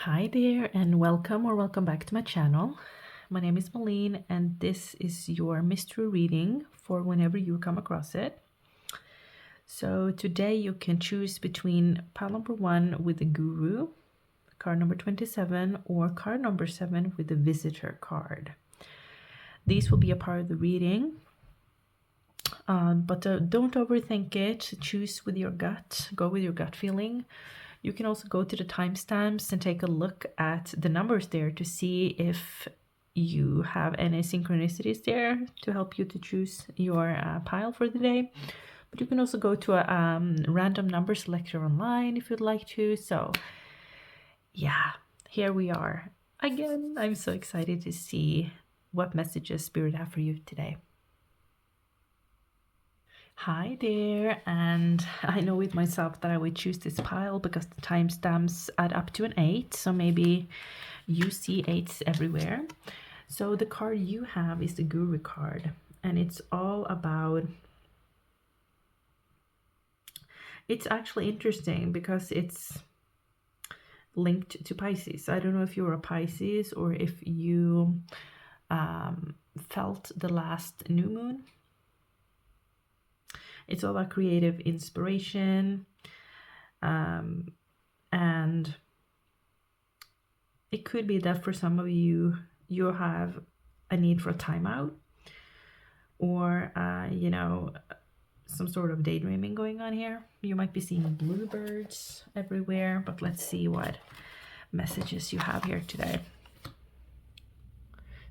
Hi there and welcome back to my channel. My name is Malene and this is your mystery reading for whenever you come across it. So today you can choose between pile number 1 with the Guru, card number 27, or card number 7 with the Visitor card. These will be a part of the reading, but don't overthink it. Choose with your gut, go with your gut feeling. You can also go to the timestamps and take a look at the numbers there to see if you have any synchronicities there to help you to choose your pile for the day. But you can also go to a random number selector online if you'd like to. So yeah, here we are. Again, I'm so excited to see what messages Spirit have for you today. Hi there, and I know with myself that I would choose this pile because the timestamps add up to an 8, so maybe you see 8s everywhere. So the card you have is the Guru card, and it's all about, it's actually interesting because it's linked to Pisces. I don't know if you're a Pisces or if you felt the last new moon. It's all about creative inspiration, and it could be that for some of you, you have a need for a timeout, or you know, some sort of daydreaming going on here. You might be seeing bluebirds everywhere, but let's see what messages you have here today.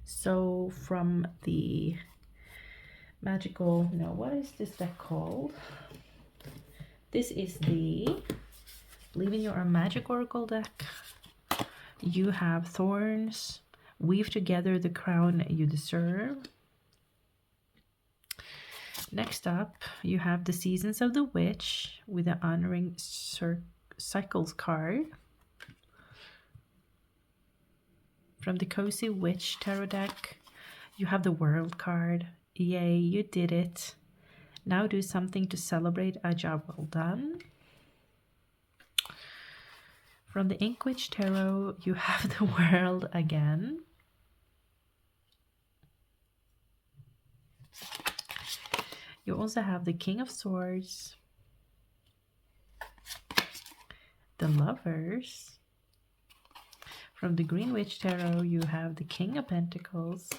So from the magical, no, what is this deck called? This is the Believe in Your Magic Oracle deck. You have Thorns, Weave Together the Crown You Deserve. Next up, you have the Seasons of the Witch with the Honoring Cycles card. From the Cozy Witch Tarot deck, you have the World card. Yay, you did it. Now do something to celebrate a job well done. From the Ink Witch Tarot, you have the World again. You also have the King of Swords, the Lovers. From the Green Witch Tarot, you have the King of Pentacles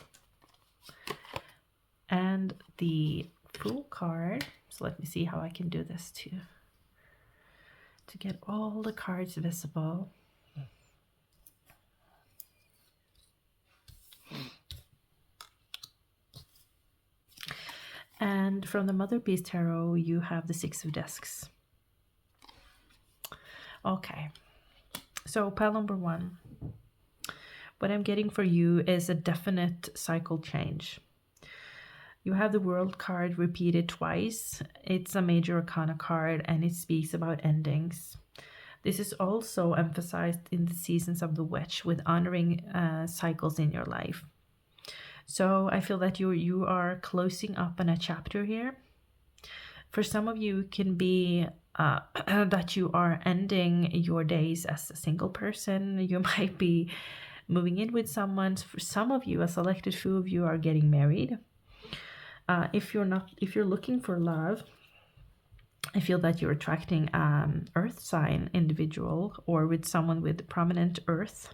and the Fool card. So let me see how I can do this to get all the cards visible. And from the Mother Beast Tarot, you have the Six of Discs. Okay, so pile number 1. What I'm getting for you is a definite cycle change. You have the World card repeated twice. It's a major arcana card and it speaks about endings. This is also emphasized in the Seasons of the Witch with honoring cycles in your life. So I feel that you are closing up on a chapter here. For some of you, it can be that you are ending your days as a single person. You might be moving in with someone. For some of you, a selected few of you are getting married. If you're looking for love, I feel that you're attracting earth sign individual or with someone with prominent earth.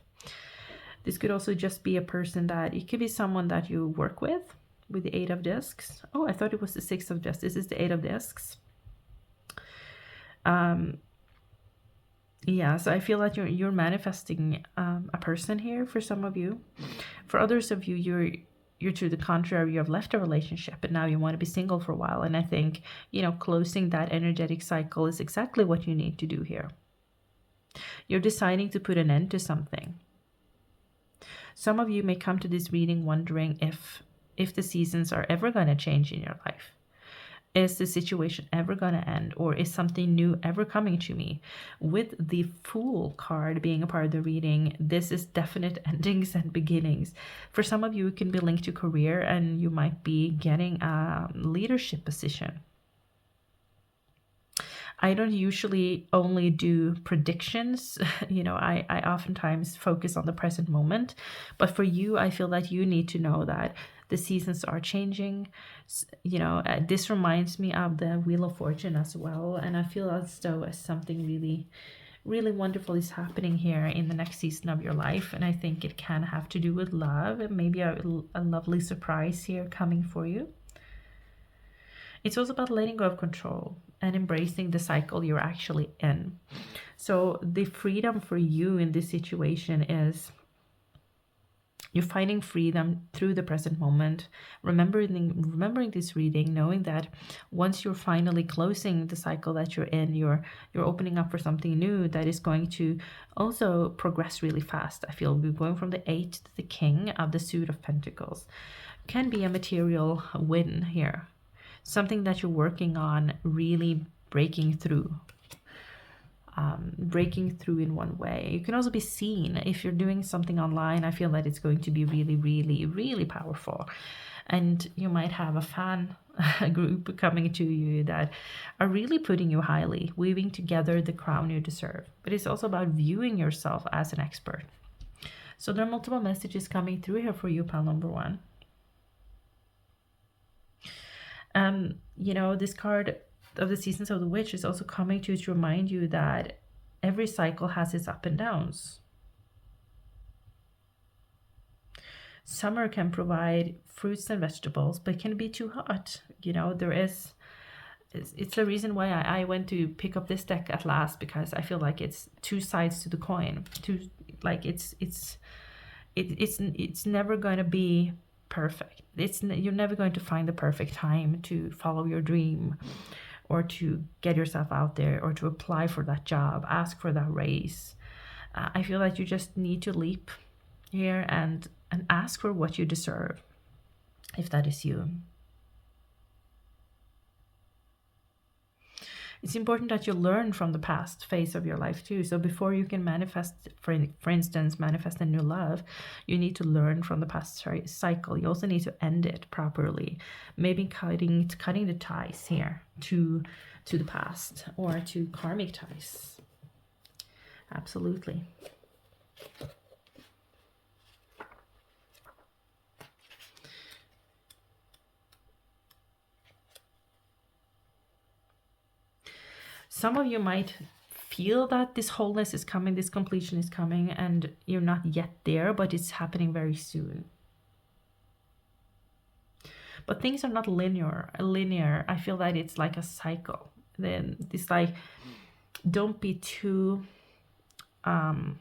This could also just be a person that, it could be someone that you work with the 8 of Discs. Oh, I thought it was the 6 of Discs. This is the 8 of Discs. Yeah, so I feel that you're manifesting a person here for some of you. For others of you, you're to the contrary, you have left a relationship and now you want to be single for a while. And I think, you know, closing that energetic cycle is exactly what you need to do here. You're deciding to put an end to something. Some of you may come to this reading wondering if the seasons are ever going to change in your life. Is the situation ever going to end, or is something new ever coming to me? With the Fool card being a part of the reading, this is definite endings and beginnings. For some of you, it can be linked to career and you might be getting a leadership position. I don't usually only do predictions. I oftentimes focus on the present moment. But for you, I feel that you need to know that the seasons are changing. This reminds me of the Wheel of Fortune as well. And I feel as though something really, really wonderful is happening here in the next season of your life. And I think it can have to do with love and maybe a lovely surprise here coming for you. It's also about letting go of control and embracing the cycle you're actually in. So the freedom for you in this situation is you're finding freedom through the present moment, remembering this reading, knowing that once you're finally closing the cycle that you're in, you're opening up for something new that is going to also progress really fast. I feel we're going from the 8 to the King of the Suit of Pentacles. Can be a material win here. Something that you're working on really breaking through in one way. You can also be seen if you're doing something online. I feel that it's going to be really, really, really powerful. And you might have a fan group coming to you that are really putting you highly, weaving together the crown you deserve. But it's also about viewing yourself as an expert. So there are multiple messages coming through here for you, pile number 1. This card of the Seasons of the Witch is also coming to remind you that every cycle has its up and downs. Summer can provide fruits and vegetables, but it can be too hot. It's the reason why I went to pick up this deck at last, because I feel like it's two sides to the coin. It's never going to be perfect. You're never going to find the perfect time to follow your dream, or to get yourself out there, or to apply for that job, ask for that raise. I feel like you just need to leap here and ask for what you deserve, if that is you. It's important that you learn from the past phase of your life too. So before you can manifest, for instance, manifest a new love, you need to learn from the past cycle. You also need to end it properly. Maybe cutting the ties here to the past, or to karmic ties. Absolutely. Some of you might feel that this wholeness is coming, this completion is coming, and you're not yet there, but it's happening very soon. But things are not linear. I feel that it's like a cycle. Then it's like, don't be too hung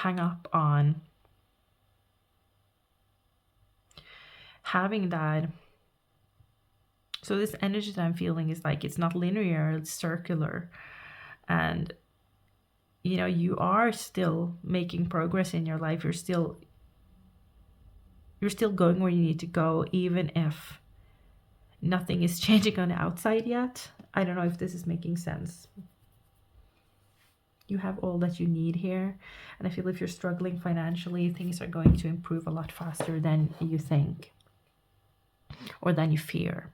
up on having that. So this energy that I'm feeling is like, it's not linear, it's circular. And, you are still making progress in your life. You're still going where you need to go, even if nothing is changing on the outside yet. I don't know if this is making sense. You have all that you need here. And I feel if you're struggling financially, things are going to improve a lot faster than you think, or than you fear.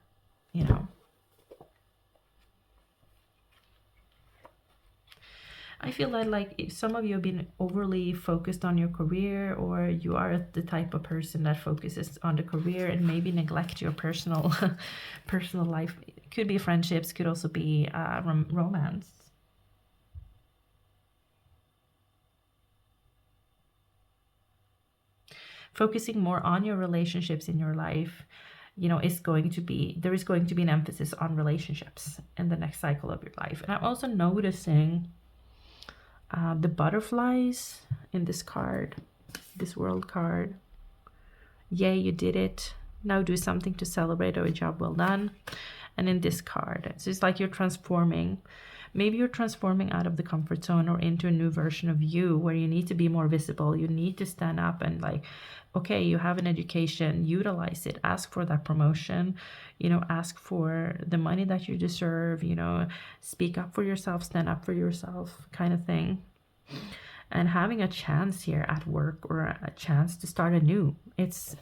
I feel that like if some of you have been overly focused on your career, or you are the type of person that focuses on the career and maybe neglect your personal life. It could be friendships, could also be romance. Focusing more on your relationships in your life, there is going to be an emphasis on relationships in the next cycle of your life. And I'm also noticing the butterflies in this card, this World card. Yay, you did it. Now do something to celebrate, or a job well done. And in this card, so it's like you're transforming. Maybe you're transforming out of the comfort zone, or into a new version of you, where you need to be more visible. You need to stand up and like, okay, you have an education, utilize it, ask for that promotion, ask for the money that you deserve, speak up for yourself, stand up for yourself, kind of thing. And having a chance here at work, or a chance to start anew. It's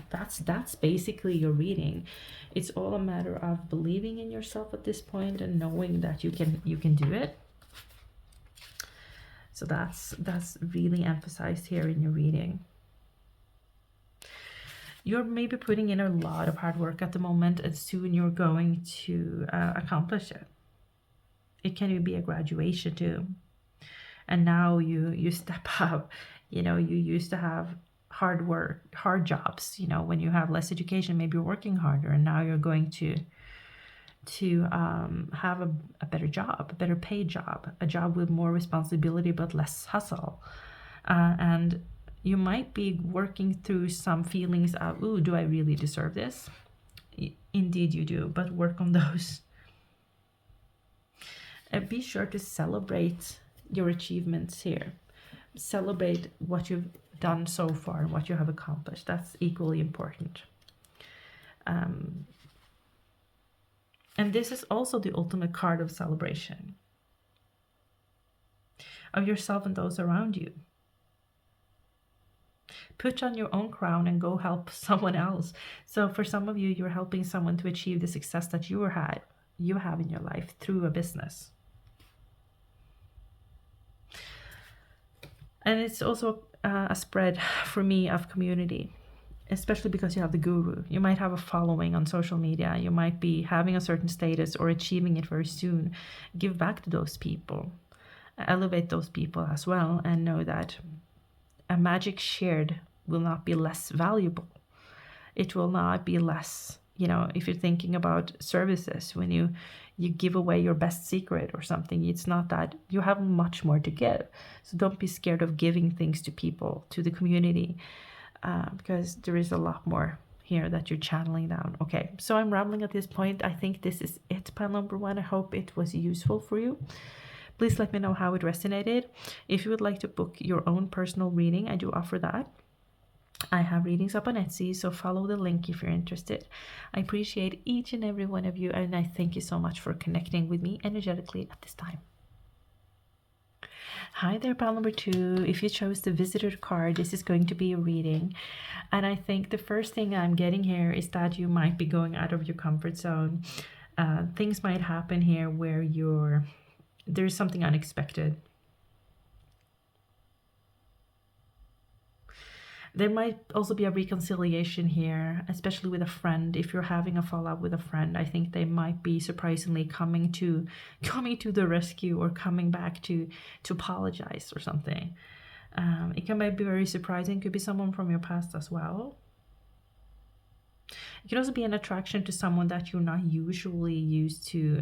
that's basically your reading. It's all a matter of believing in yourself at this point and knowing that you can do it. So that's really emphasized here in your reading. You're maybe putting in a lot of hard work at the moment, and soon you're going to accomplish it. It can be a graduation too, and now you step up. You know, you used to have hard jobs. You know, when you have less education, maybe you're working harder, and now you're going to have a better job, a better paid job, a job with more responsibility but less hustle. And you might be working through some feelings of, ooh, do I really deserve this? Indeed you do, but work on those. And be sure to celebrate your achievements here. Celebrate what you've done so far and what you have accomplished. That's equally important. And this is also the ultimate card of celebration of yourself and those around you. Put on your own crown and go help someone else. So for some of you, you're helping someone to achieve the success that you have in your life through a business. And it's also a spread for me of community, especially because you have the guru. You might have a following on social media. You might be having a certain status or achieving it very soon. Give back to those people. Elevate those people as well, and know that a magic shared will not be less valuable. It will not be less, you know, if you're thinking about services, when you give away your best secret or something, it's not that you have much more to give. So don't be scared of giving things to people, to the community, because there is a lot more here that you're channeling down. Okay, so I'm rambling at this point. I think this is it, pile number 1. I hope it was useful for you. Please let me know how it resonated. If you would like to book your own personal reading, I do offer that. I have readings up on Etsy, so follow the link if you're interested. I appreciate each and every one of you, and I thank you so much for connecting with me energetically at this time. Hi there, pile number 2. If you chose the visitor card, this is going to be a reading. And I think the first thing I'm getting here is that you might be going out of your comfort zone. Things might happen here where there's something unexpected. There might also be a reconciliation here, especially with a friend. If you're having a fallout with a friend, I think they might be surprisingly coming to the rescue, or coming back to apologize or something. It can be very surprising. Could be someone from your past as well. It can also be an attraction to someone that you're not usually used to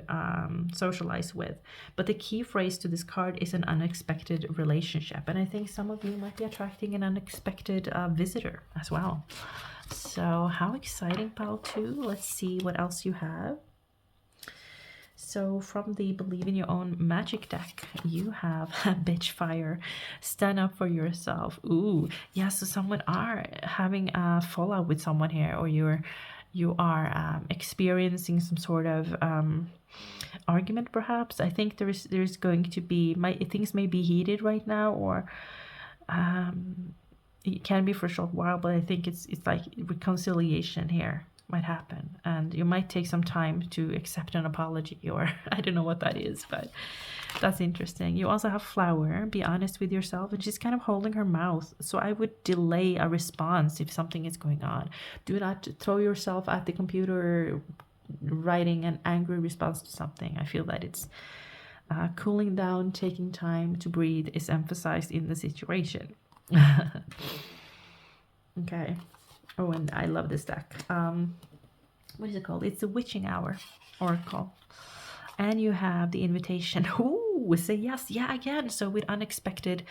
socialize with. But the key phrase to this card is an unexpected relationship. And I think some of you might be attracting an unexpected visitor as well. So how exciting, pile 2. Let's see what else you have. So from the Believe in Your Own Magic deck, you have Bitch Fire. Stand up for yourself. Ooh, yeah, so someone are having a fallout with someone here, or you are experiencing some sort of argument perhaps. I think there's going to be, things may be heated right now, or it can be for a short while, but I think it's like reconciliation here might happen, and you might take some time to accept an apology, or I don't know what that is, but that's interesting. You also have Flower. Be honest with yourself, and she's kind of holding her mouth, so I would delay a response if something is going on. Do not throw yourself at the computer writing an angry response to something. I feel that it's cooling down, taking time to breathe is emphasized in the situation. Okay. Oh, and I love this deck. What is it called? It's the Witching Hour Oracle. And you have the invitation. Ooh, say yes. Yeah, again. So with unexpected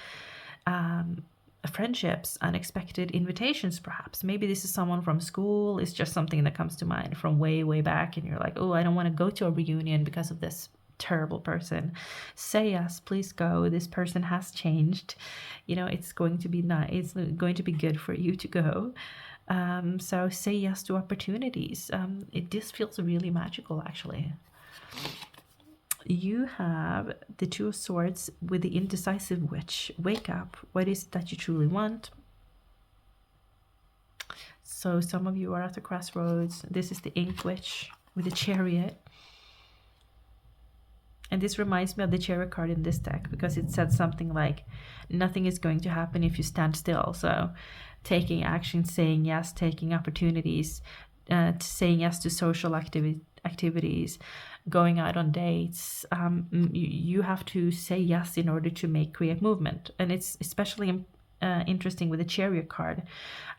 friendships, unexpected invitations, perhaps. Maybe this is someone from school. It's just something that comes to mind from way, way back. And you're like, oh, I don't want to go to a reunion because of this terrible person. Say yes, please go. This person has changed. You know, it's going to be nice. It's going to be good for you to go. So say yes to opportunities. This feels really magical, actually. You have the Two of Swords with the Indecisive Witch. Wake up. What is it that you truly want? So some of you are at the crossroads. This is the Ink Witch with the Chariot. And this reminds me of the Chariot card in this deck, because it said something like, nothing is going to happen if you stand still. So taking action, saying yes, taking opportunities, saying yes to social activities, going out on dates. You have to say yes in order to create movement. And it's especially interesting with the Chariot card.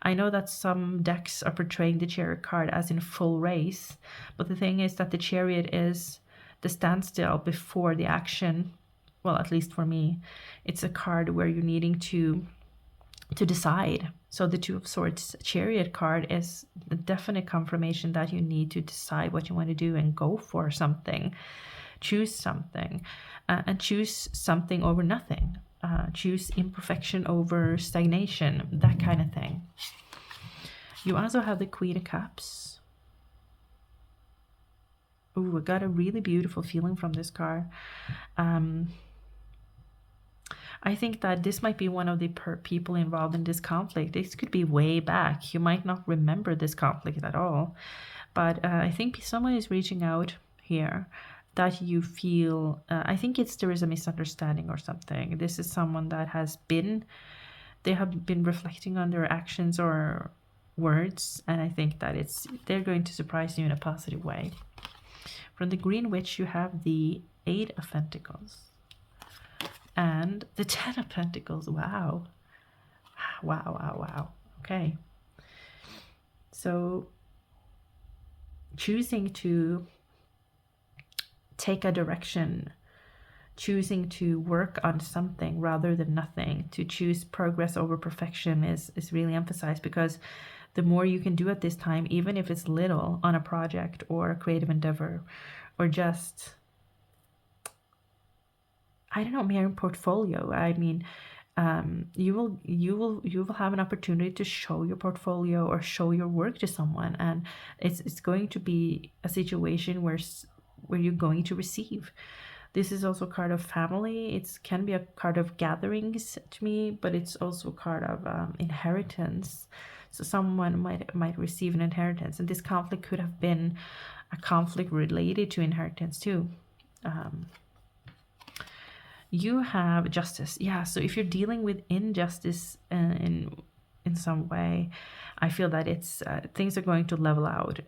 I know that some decks are portraying the Chariot card as in a full race, but the thing is that the Chariot is the standstill before the action. Well, at least for me, it's a card where you're needing to decide. So the Two of Swords Chariot card is a definite confirmation that you need to decide what you want to do and go for something. Choose something, and choose something over nothing. Choose imperfection over stagnation, that kind of thing. You also have the Queen of Cups. Ooh, I got a really beautiful feeling from this card. I think that this might be one of the people involved in this conflict. This could be way back. You might not remember this conflict at all. But I think someone is reaching out here that you feel, I think there is a misunderstanding or something. This is someone that they have been reflecting on their actions or words. And I think that they're going to surprise you in a positive way. From the Green Witch, you have the 8 of Pentacles and the 10 of Pentacles. Wow. Wow, wow, wow. Okay. So choosing to take a direction, choosing to work on something rather than nothing, to choose progress over perfection is really emphasized, because the more you can do at this time, even if it's little on a project or a creative endeavor, or just, I don't know, mere portfolio. I mean, you will have an opportunity to show your portfolio or show your work to someone, and it's going to be a situation where you're going to receive. This is also a card of family. It can be a card of gatherings to me, but it's also a card of inheritance. So someone might receive an inheritance, and this conflict could have been a conflict related to inheritance too. You have Justice. Yeah, so if you're dealing with injustice in some way, I feel that it's things are going to level out,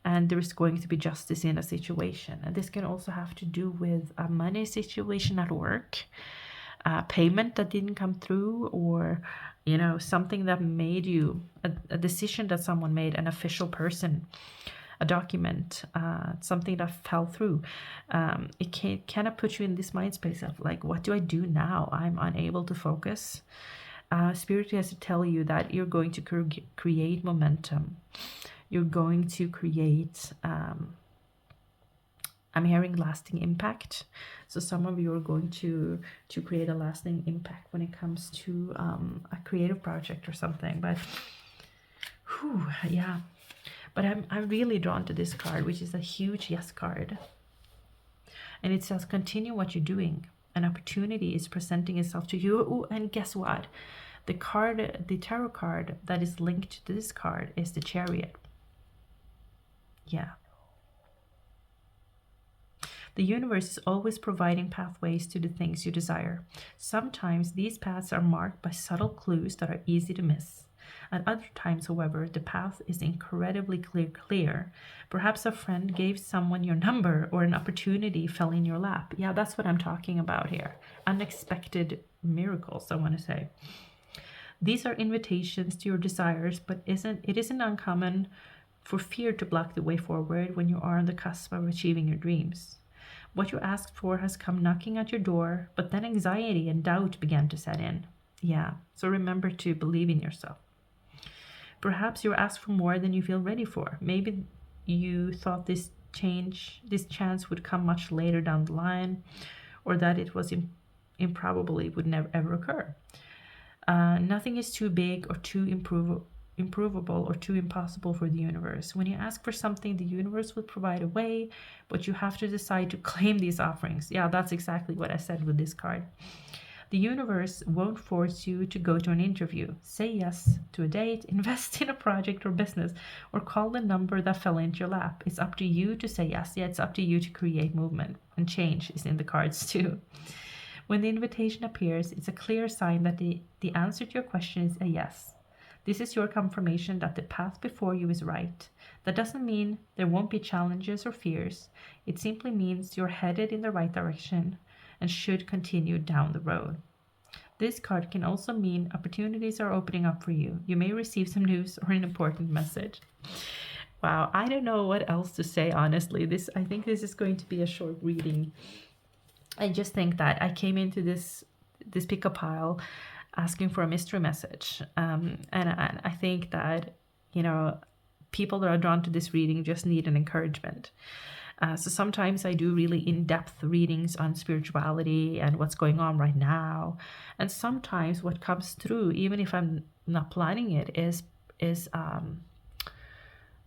and there is going to be justice in a situation. And this can also have to do with a money situation at work, payment that didn't come through, or something that made you a decision that someone made, an official person, a document, something that fell through. It can kind of put you in this mind space of like, what do I do now? I'm unable to focus. Spirit has to tell you that you're going to create momentum. You're going to create, I'm hearing lasting impact. So some of you are going to create a lasting impact when it comes to a creative project or something. But whew, yeah. But I'm really drawn to this card, which is a huge yes card. And it says, continue what you're doing. An opportunity is presenting itself to you. Ooh, and guess what? The tarot card that is linked to this card is the Chariot. Yeah. The universe is always providing pathways to the things you desire. Sometimes these paths are marked by subtle clues that are easy to miss. At other times, however, the path is incredibly clear. Perhaps a friend gave someone your number, or an opportunity fell in your lap. Yeah, that's what I'm talking about here. Unexpected miracles, I want to say. These are invitations to your desires, but it isn't uncommon for fear to block the way forward when you are on the cusp of achieving your dreams. What you asked for has come knocking at your door, but then anxiety and doubt began to set in. Yeah, so remember to believe in yourself. Perhaps you asked for more than you feel ready for. Maybe you thought this chance would come much later down the line, or that it was improbable it would never ever occur. Nothing is too big or too improvable or too impossible for the universe. When you ask for something, the universe will provide a way, but you have to decide to claim these offerings. Yeah, that's exactly what I said with this card. The universe won't force you to go to an interview, say yes to a date, invest in a project or business, or call the number that fell into your lap. It's up to you to say yes. Yeah, it's up to you to create movement, and change is in the cards too. When the invitation appears, it's a clear sign that the answer to your question is a yes. This is your confirmation that the path before you is right. That doesn't mean there won't be challenges or fears. It simply means you're headed in the right direction and should continue down the road. This card can also mean opportunities are opening up for you. You may receive some news or an important message. Wow, I don't know what else to say, honestly. I think this is going to be a short reading. I just think that I came into this pick a pile asking for a mystery message. And I think that, people that are drawn to this reading just need an encouragement. So sometimes I do really in-depth readings on spirituality and what's going on right now. And sometimes what comes through, even if I'm not planning it, is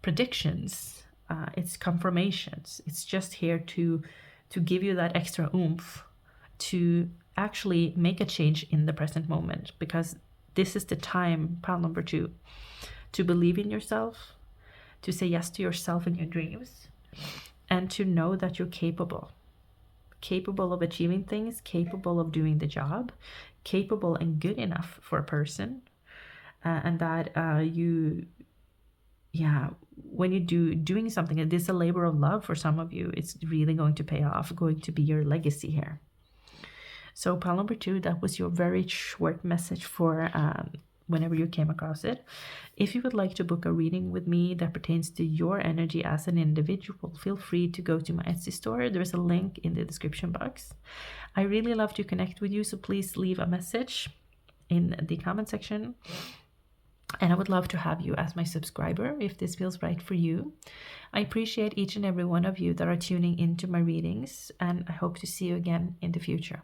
predictions. It's confirmations. It's just here to give you that extra oomph to actually make a change in the present moment, because this is the time, pile number 2, to believe in yourself, to say yes to yourself and your dreams, and to know that you're capable of achieving things, capable of doing the job, capable and good enough for a person, and that when you doing something, and this is a labor of love for some of you, it's really going to pay off, going to be your legacy here. So pile number 2, that was your very short message for whenever you came across it. If you would like to book a reading with me that pertains to your energy as an individual, feel free to go to my Etsy store. There's a link in the description box. I really love to connect with you, so please leave a message in the comment section. And I would love to have you as my subscriber if this feels right for you. I appreciate each and every one of you that are tuning into my readings, and I hope to see you again in the future.